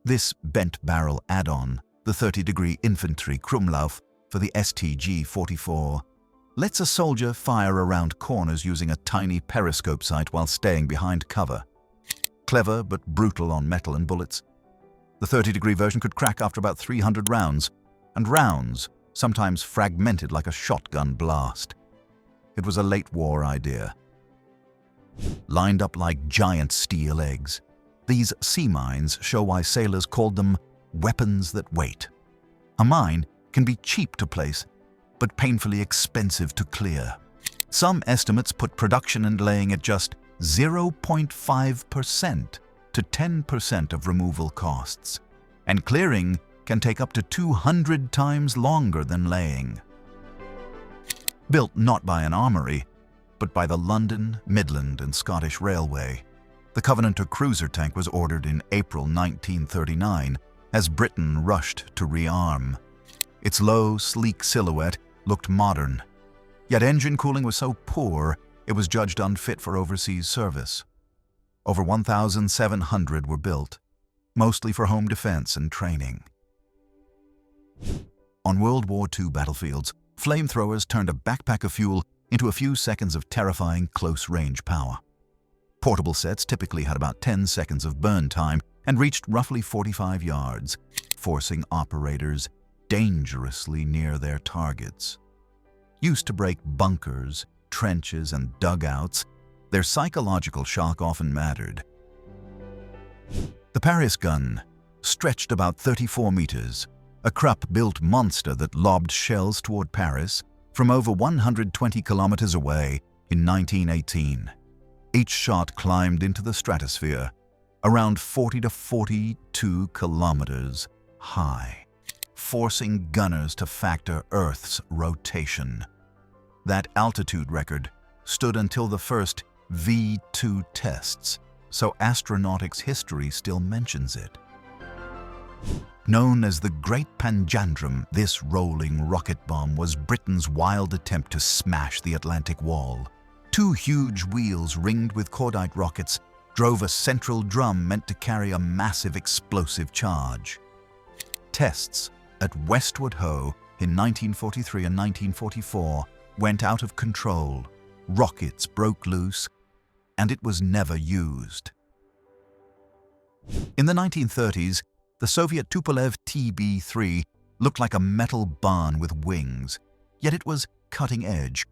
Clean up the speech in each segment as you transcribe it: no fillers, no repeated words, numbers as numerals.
This bent-barrel add-on, the 30-degree infantry Krumlauf for the STG-44, lets a soldier fire around corners using a tiny periscope sight while staying behind cover. Clever but brutal on metal and bullets. The 30-degree version could crack after about 300 rounds, and rounds sometimes fragmented like a shotgun blast. It was a late-war idea. Lined up like giant steel eggs, these sea mines show why sailors called them weapons that wait. A mine can be cheap to place, but painfully expensive to clear. Some estimates put production and laying at just 0.5% to 10% of removal costs, and clearing can take up to 200 times longer than laying. Built not by an armory, but by the London, Midland and Scottish Railway, the Covenanter cruiser tank was ordered in April 1939 as Britain rushed to rearm. Its low, sleek silhouette looked modern, yet engine cooling was so poor it was judged unfit for overseas service. Over 1,700 were built, mostly for home defense and training. On World War II battlefields, flamethrowers turned a backpack of fuel into a few seconds of terrifying close-range power. Portable sets typically had about 10 seconds of burn time and reached roughly 45 yards, forcing operators dangerously near their targets. Used to break bunkers, trenches, and dugouts, their psychological shock often mattered. The Paris gun stretched about 34 meters, a Krupp-built monster that lobbed shells toward Paris from over 120 kilometers away in 1918. Each shot climbed into the stratosphere, around 40 to 42 kilometers high, forcing gunners to factor Earth's rotation. That altitude record stood until the first V-2 tests, so astronautics history still mentions it. Known as the Great Panjandrum, this rolling rocket bomb was Britain's wild attempt to smash the Atlantic Wall. Two huge wheels ringed with cordite rockets drove a central drum meant to carry a massive explosive charge. Tests at Westward Ho in 1943 and 1944 went out of control. Rockets broke loose, and it was never used. In the 1930s, the Soviet Tupolev TB-3 looked like a metal barn with wings, yet it was cutting edge,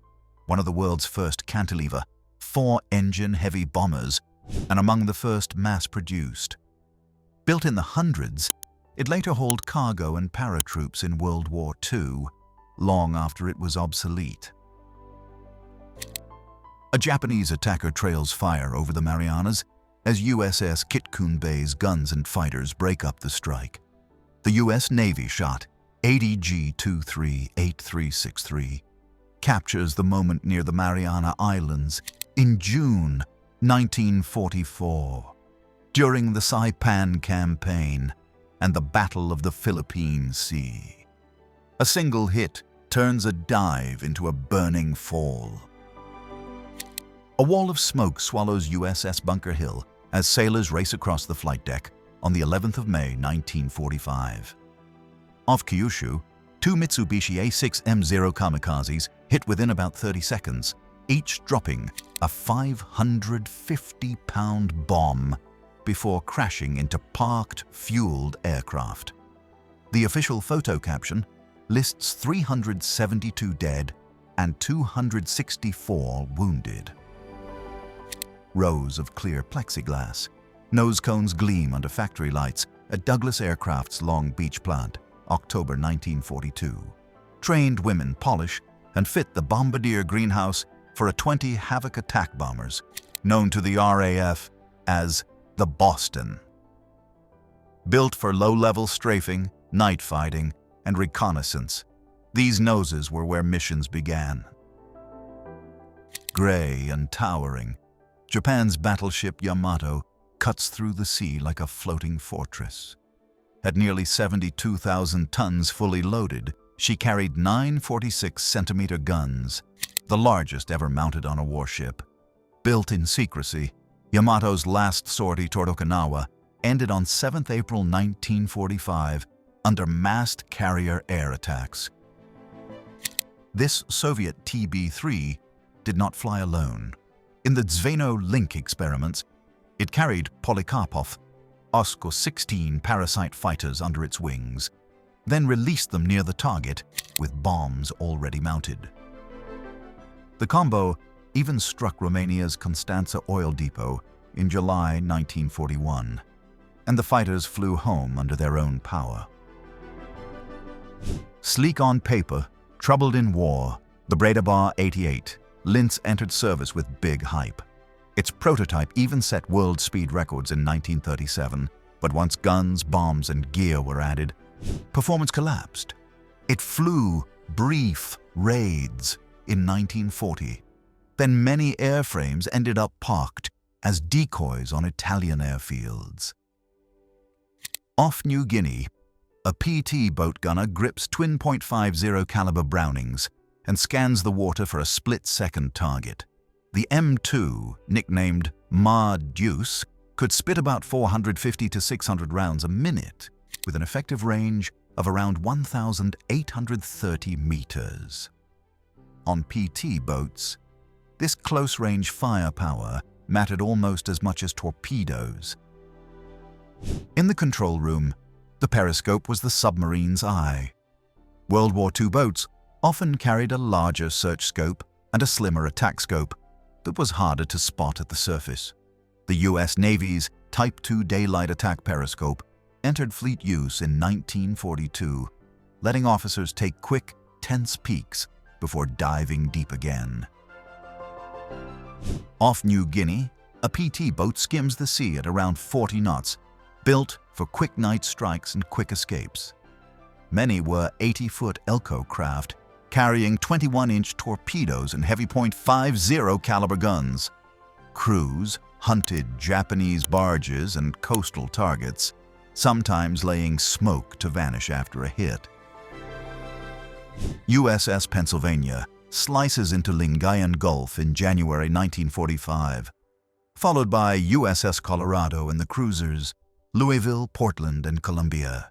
one of the world's first cantilever, 4-engine heavy bombers, and among the first mass-produced. Built in the hundreds, it later hauled cargo and paratroops in World War II, long after it was obsolete. A Japanese attacker trails fire over the Marianas as USS Kitkun Bay's guns and fighters break up the strike. The U.S. Navy shot ADG-238363 captures the moment near the Mariana Islands in June 1944, during the Saipan Campaign and the Battle of the Philippine Sea. A single hit turns a dive into a burning fall. A wall of smoke swallows USS Bunker Hill as sailors race across the flight deck on the 11th of May 1945. Off Kyushu, two Mitsubishi A6M0 kamikazes hit within about 30 seconds, each dropping a 550-pound bomb before crashing into parked, fueled aircraft. The official photo caption lists 372 dead and 264 wounded. Rows of clear plexiglass. Nose cones gleam under factory lights at Douglas Aircraft's Long Beach plant, October 1942. Trained women polish and fit the Bombardier greenhouse for a 20 Havoc attack bombers, known to the RAF as the Boston. Built for low-level strafing, night fighting, and reconnaissance, these noses were where missions began. Gray and towering, Japan's Battleship Yamato cuts through the sea like a floating fortress. At nearly 72,000 tons fully loaded, she carried 9 46-centimeter guns, the largest ever mounted on a warship. Built in secrecy, Yamato's last sortie toward Okinawa ended on 7 April 1945 under massed carrier air attacks. This Soviet TB-3 did not fly alone. In the Zveno-Link experiments, it carried Polikarpov, Osko-16 Parasite fighters under its wings, then released them near the target with bombs already mounted. The combo even struck Romania's Constanța oil depot in July 1941, and the fighters flew home under their own power. Sleek on paper, troubled in war, the Breda 88, Linz entered service with big hype. Its prototype even set world speed records in 1937, but once guns, bombs, and gear were added, performance collapsed. It flew brief raids in 1940. Then many airframes ended up parked as decoys on Italian airfields. Off New Guinea, a PT boat gunner grips twin .50 caliber Brownings and scans the water for a split-second target. The M2, nicknamed Ma Deuce, could spit about 450 to 600 rounds a minute, with an effective range of around 1,830 meters. On PT boats, this close-range firepower mattered almost as much as torpedoes. In the control room, the periscope was the submarine's eye. World War II boats often carried a larger search scope and a slimmer attack scope that was harder to spot at the surface. The U.S. Navy's Type II daylight attack periscope entered fleet use in 1942, letting officers take quick, tense peeks before diving deep again. Off New Guinea, a PT boat skims the sea at around 40 knots, built for quick night strikes and quick escapes. Many were 80-foot Elco craft, carrying 21-inch torpedoes and heavy .50 caliber guns. Crews hunted Japanese barges and coastal targets, sometimes laying smoke to vanish after a hit. USS Pennsylvania slices into Lingayen Gulf in January 1945, followed by USS Colorado and the cruisers Louisville, Portland, and Columbia.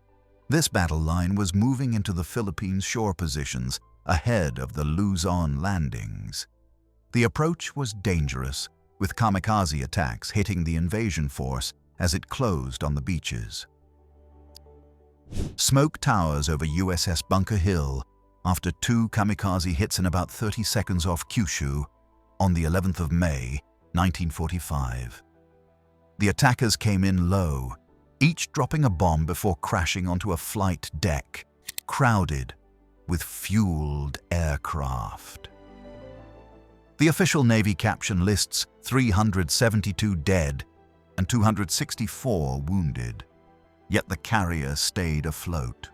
This battle line was moving into the Philippines shore positions ahead of the Luzon landings. The approach was dangerous, with kamikaze attacks hitting the invasion force as it closed on the beaches. Smoke towers over USS Bunker Hill after 2 kamikaze hits in about 30 seconds off Kyushu on the 11th of May, 1945. The attackers came in low, each dropping a bomb before crashing onto a flight deck, crowded with fueled aircraft. The official Navy caption lists 372 dead and 264 wounded, yet the carrier stayed afloat.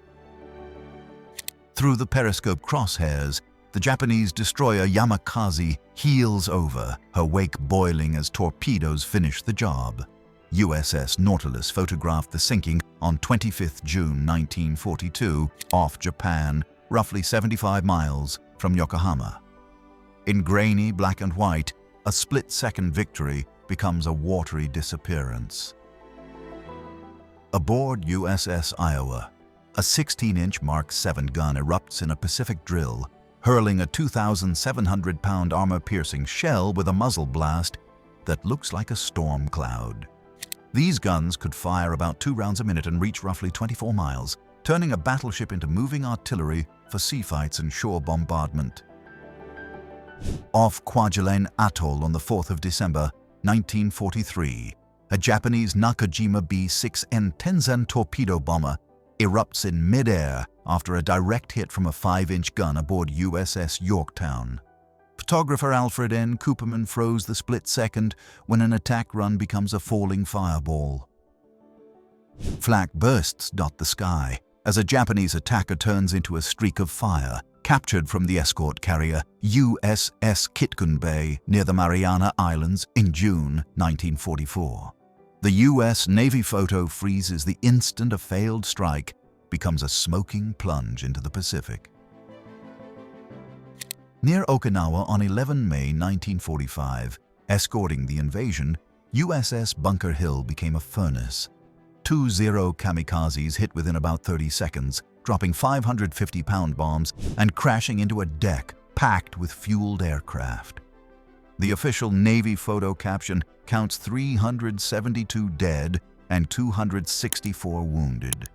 Through the periscope crosshairs, the Japanese destroyer Yamakaze heels over, her wake boiling as torpedoes finish the job. USS Nautilus photographed the sinking on 25 June 1942 off Japan, roughly 75 miles from Yokohama. In grainy black and white, a split-second victory becomes a watery disappearance. Aboard USS Iowa, a 16-inch Mark 7 gun erupts in a Pacific drill, hurling a 2,700-pound armor-piercing shell with a muzzle blast that looks like a storm cloud. These guns could fire about 2 rounds a minute and reach roughly 24 miles, turning a battleship into moving artillery for sea fights and shore bombardment. Off Kwajalein Atoll on the 4th of December, 1943, a Japanese Nakajima B-6N Tenzan torpedo bomber erupts in mid-air after a direct hit from a 5-inch gun aboard USS Yorktown. Photographer Alfred N. Cooperman froze the split second when an attack run becomes a falling fireball. Flak bursts dot the sky as a Japanese attacker turns into a streak of fire, captured from the escort carrier USS Kitkun Bay near the Mariana Islands in June 1944. The U.S. Navy photo freezes the instant a failed strike becomes a smoking plunge into the Pacific. Near Okinawa on 11 May 1945, escorting the invasion, USS Bunker Hill became a furnace. Two Zero kamikazes hit within about 30 seconds, dropping 550-pound bombs and crashing into a deck packed with fueled aircraft. The official Navy photo caption counts 372 dead and 264 wounded,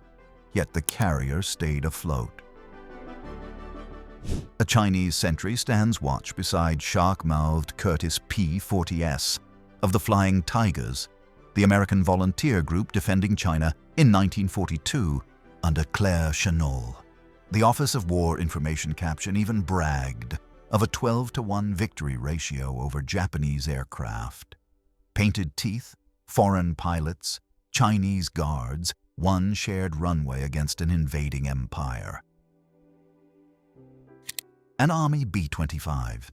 yet the carrier stayed afloat. A Chinese sentry stands watch beside shark-mouthed Curtiss P-40S of the Flying Tigers, the American volunteer group defending China in 1942 under Claire Chennault. The Office of War Information caption even bragged of a 12-to-1 victory ratio over Japanese aircraft. Painted teeth, foreign pilots, Chinese guards, one shared runway against an invading empire. An Army B-25.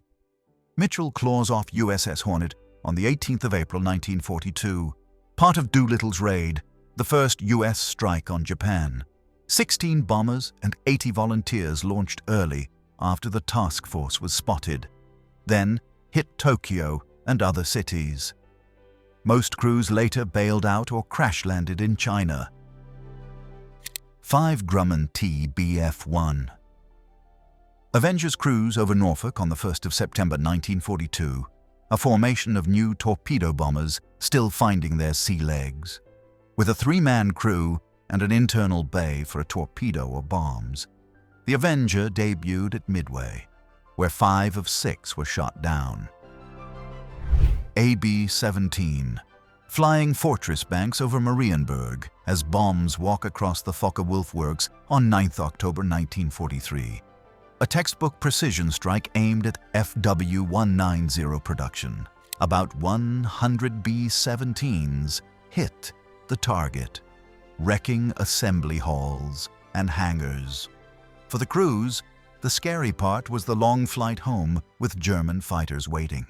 Mitchell claws off USS Hornet on the 18th of April 1942, part of Doolittle's raid, the first U.S. strike on Japan. 16 bombers and 80 volunteers launched early after the task force was spotted, then hit Tokyo and other cities. Most crews later bailed out or crash-landed in China. 5 Grumman TBF-1. Avengers cruise over Norfolk on the 1st of September 1942, a formation of new torpedo bombers still finding their sea legs. With a 3-man crew and an internal bay for a torpedo or bombs, the Avenger debuted at Midway, where 5 of 6 were shot down. AB-17. Flying fortress banks over Marienburg as bombs walk across the Focke-Wulf Works on 9th October 1943. A textbook precision strike aimed at FW-190 production. About 100 B-17s hit the target, wrecking assembly halls and hangars. For the crews, the scary part was the long flight home with German fighters waiting.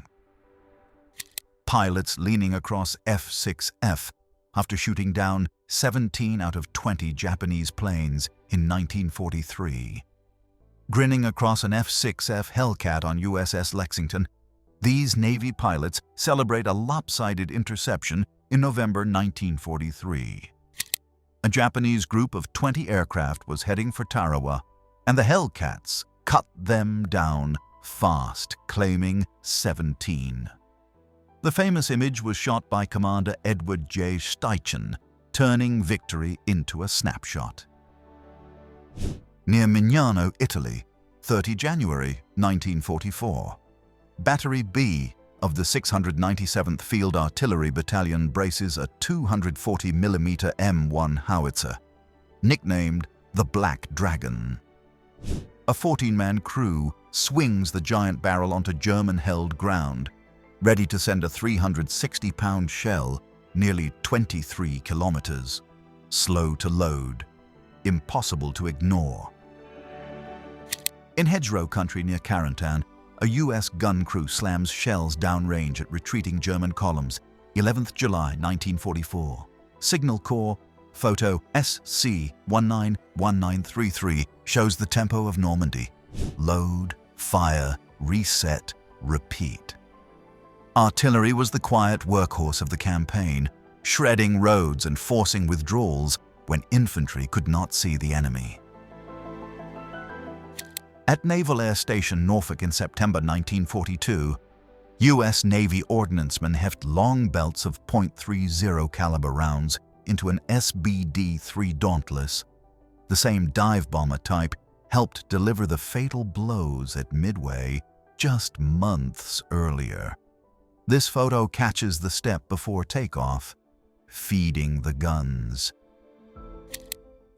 Pilots leaning across F-6F after shooting down 17 out of 20 Japanese planes in 1943. Grinning across an F-6F Hellcat on USS Lexington, these Navy pilots celebrate a lopsided interception in November 1943. A Japanese group of 20 aircraft was heading for Tarawa, and the Hellcats cut them down fast, claiming 17. The famous image was shot by Commander Edward J. Steichen, turning victory into a snapshot. Near Mignano, Italy, 30 January 1944. Battery B of the 697th Field Artillery Battalion braces a 240mm M1 howitzer, nicknamed the Black Dragon. A 14-man crew swings the giant barrel onto German-held ground, ready to send a 360-pound shell nearly 23 kilometers. Slow to load, impossible to ignore. In hedgerow country near Carentan, a U.S. gun crew slams shells downrange at retreating German columns, 11th July 1944. Signal Corps photo SC-191933 shows the tempo of Normandy. Load, fire, reset, repeat. Artillery was the quiet workhorse of the campaign, shredding roads and forcing withdrawals when infantry could not see the enemy. At Naval Air Station Norfolk in September 1942, U.S. Navy ordnancemen heft long belts of .30 caliber rounds into an SBD-3 Dauntless. The same dive bomber type helped deliver the fatal blows at Midway just months earlier. This photo catches the step before takeoff, feeding the guns.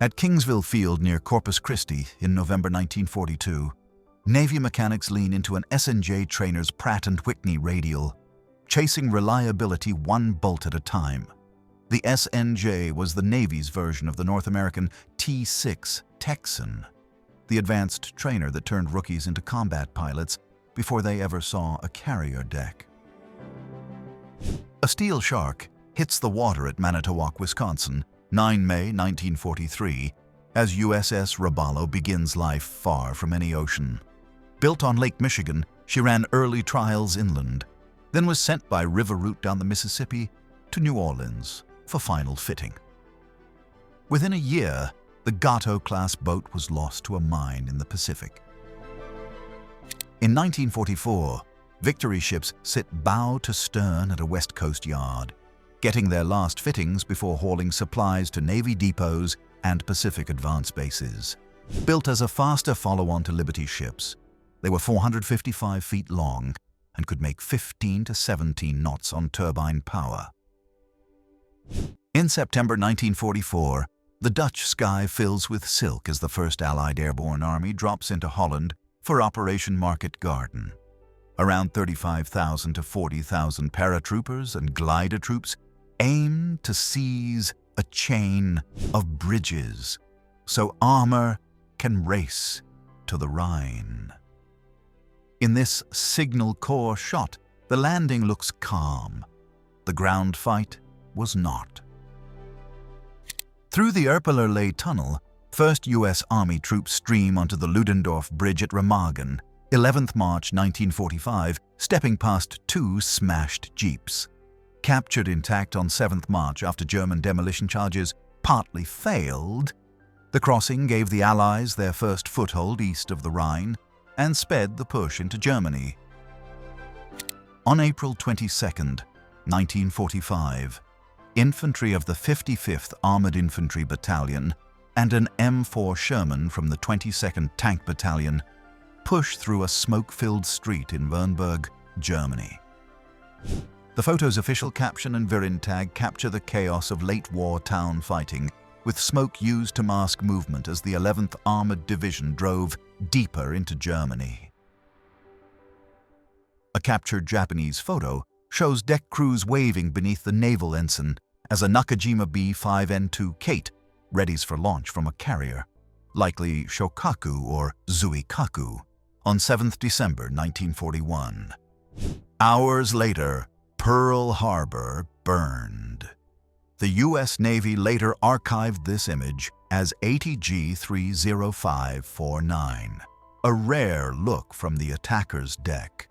At Kingsville Field near Corpus Christi in November 1942, Navy mechanics lean into an S&J trainer's Pratt & Whitney radial, chasing reliability one bolt at a time. The S&J was the Navy's version of the North American T-6 Texan, the advanced trainer that turned rookies into combat pilots before they ever saw a carrier deck. A steel shark hits the water at Manitowoc, Wisconsin, 9 May 1943, as USS Robalo begins life far from any ocean. Built on Lake Michigan, she ran early trials inland, then was sent by river route down the Mississippi to New Orleans for final fitting. Within a year, the Gato-class boat was lost to a mine in the Pacific. In 1944, Victory ships sit bow to stern at a West Coast yard, getting their last fittings before hauling supplies to Navy depots and Pacific advance bases. Built as a faster follow-on to Liberty ships, they were 455 feet long and could make 15 to 17 knots on turbine power. In September 1944, the Dutch sky fills with silk as the 1st Allied Airborne Army drops into Holland for Operation Market Garden. Around 35,000 to 40,000 paratroopers and glider troops aim to seize a chain of bridges so armor can race to the Rhine. In this signal corps shot, the landing looks calm. The ground fight was not. Through the Erpelerlei Tunnel, 1st U.S. Army troops stream onto the Ludendorff Bridge at Remagen, 11th March 1945, stepping past 2 smashed jeeps. Captured intact on 7th March after German demolition charges partly failed, the crossing gave the Allies their first foothold east of the Rhine and sped the push into Germany. On April 22, 1945, infantry of the 55th Armored Infantry Battalion and an M4 Sherman from the 22nd Tank Battalion push through a smoke-filled street in Wernburg, Germany. The photo's official caption and Virin tag capture the chaos of late-war town fighting, with smoke used to mask movement as the 11th Armored Division drove deeper into Germany. A captured Japanese photo shows deck crews waving beneath the naval ensign as a Nakajima B-5N2 Kate readies for launch from a carrier, likely Shokaku or Zuikaku, on 7th December 1941. Hours later, Pearl Harbor burned. The U.S. Navy later archived this image as ATG 30549, a rare look from the attacker's deck.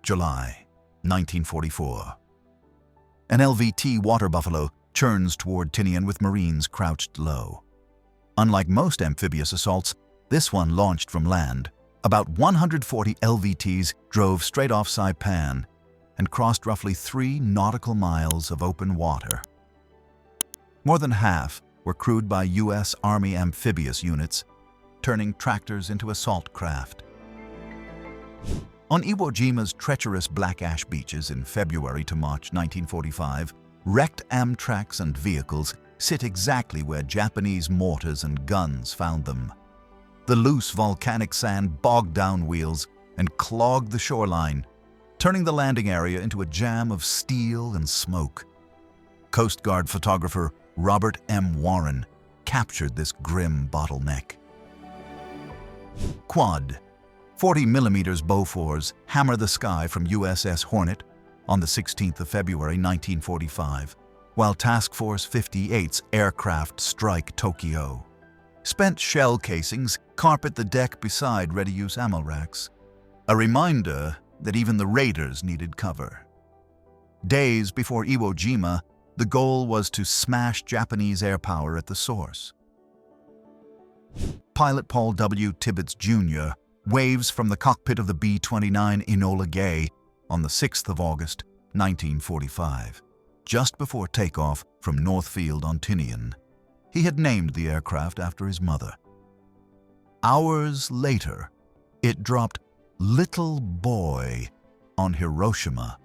July 1944. An LVT water buffalo churns toward Tinian with Marines crouched low. Unlike most amphibious assaults, this one launched from land. About 140 LVTs drove straight off Saipan and crossed roughly 3 nautical miles of open water. More than half were crewed by U.S. Army amphibious units, turning tractors into assault craft. On Iwo Jima's treacherous black ash beaches in February to March 1945, wrecked Amtraks and vehicles sit exactly where Japanese mortars and guns found them. The loose volcanic sand bogged down wheels and clogged the shoreline, turning the landing area into a jam of steel and smoke. Coast Guard photographer Robert M. Warren captured this grim bottleneck. Quad. 40mm Bofors hammer the sky from USS Hornet on the 16th of February 1945, while Task Force 58's aircraft strike Tokyo. Spent shell casings carpet the deck beside ready-use ammo racks, a reminder that even the raiders needed cover. Days before Iwo Jima, the goal was to smash Japanese air power at the source. Pilot Paul W. Tibbets Jr. waves from the cockpit of the B-29 Enola Gay on the 6th of August, 1945, just before takeoff from Northfield on Tinian. He had named the aircraft after his mother. Hours later, it dropped Little Boy on Hiroshima,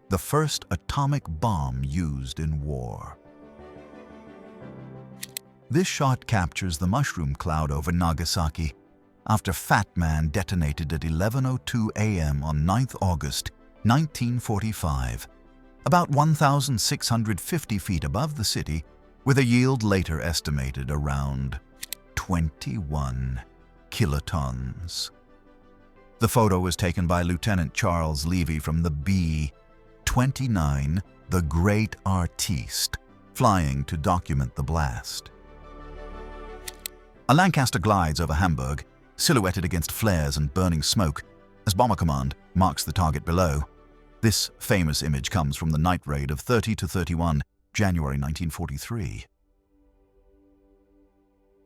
the first atomic bomb used in war. This shot captures the mushroom cloud over Nagasaki after Fat Man detonated at 11:02 a.m. on 9th August 1945, about 1,650 feet above the city, with a yield later estimated around 21 kilotons. The photo was taken by Lieutenant Charles Levy from the B-29, the Great Artiste, flying to document the blast. A Lancaster glides over Hamburg, silhouetted against flares and burning smoke, as Bomber Command marks the target below. This famous image comes from the night raid of 30-31, January 1943.